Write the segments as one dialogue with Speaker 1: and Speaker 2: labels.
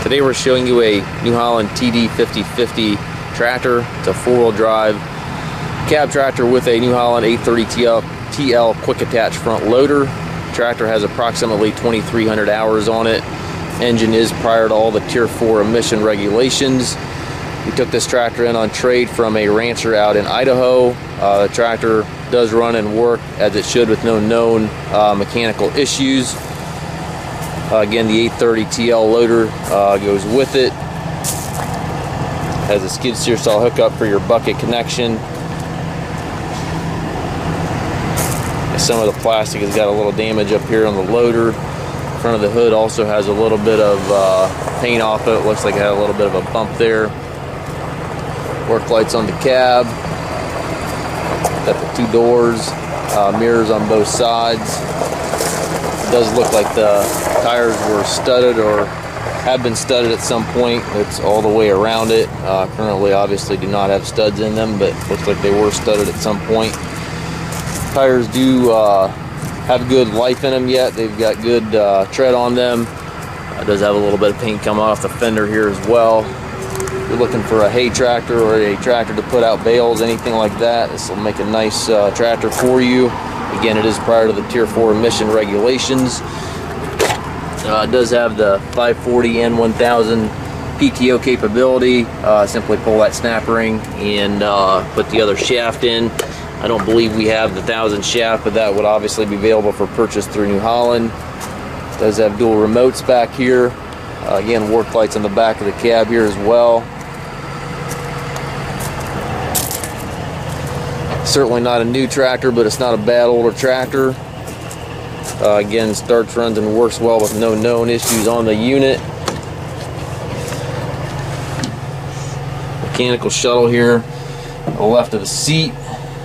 Speaker 1: Today we're showing you a New Holland TD5050 tractor. It's a four-wheel drive cab tractor with a New Holland 830 TL quick attach front loader. Tractor has approximately 2,300 hours on it. Engine is prior to all the Tier 4 emission regulations. We took this tractor in on trade from a rancher out in Idaho. The tractor does run and work as it should with no known mechanical issues. Again, the 830 TL loader goes with it. Has a skid steer style hookup for your bucket connection. Some of the plastic has got a little damage up here on the loader. Front of the hood also has a little bit of paint off it. Looks like it had a little bit of a bump there. Work lights on the cab. Got the two doors, mirrors on both sides. It does look like the tires were studded or have been studded at some point. It's all the way around it. Currently obviously do not have studs in them, but looks like they were studded at some point. Tires do have good life in them yet. They've got good tread on them. It does have a little bit of paint coming off the fender here as well. If you're looking for a hay tractor or a tractor to put out bales, anything like that, this will make a nice tractor for you. Again, it is prior to the Tier 4 emission regulations. It does have the 540 N1000 PTO capability. Simply pull that snap ring and put the other shaft in. I don't believe we have the 1000 shaft, but that would obviously be available for purchase through New Holland. It does have dual remotes back here. Again, work lights on the back of the cab here as well. Certainly not a new tractor, but it's not a bad older tractor. Again, starts, runs, and works well with no known issues on the unit. Mechanical shuttle here on the left of the seat.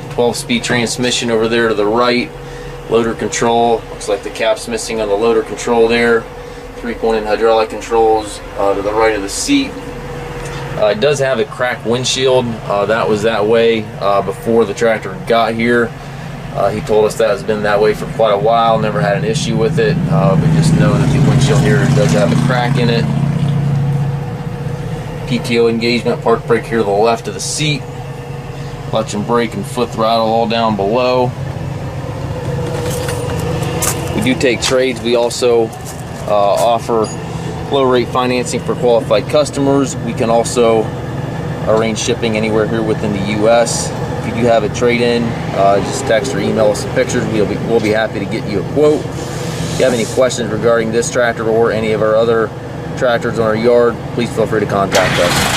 Speaker 1: 12-speed transmission over there to the right. Loader control. Looks like the cap's missing on the loader control there. 3-point hydraulic controls to the right of the seat. It does have a cracked windshield. That was that way before the tractor got here. He told us that has been that way for quite a while. Never had an issue with it. But just know that the windshield here does have a crack in it. PTO engagement, park brake here to the left of the seat. Clutch and brake and foot throttle all down below. We do take trades. We also offer low rate financing for qualified customers. We can also arrange shipping anywhere here within the US. If you do have a trade-in, just text or email us some pictures. We'll be happy to get you a quote. If you have any questions regarding this tractor or any of our other tractors on our yard, please feel free to contact us.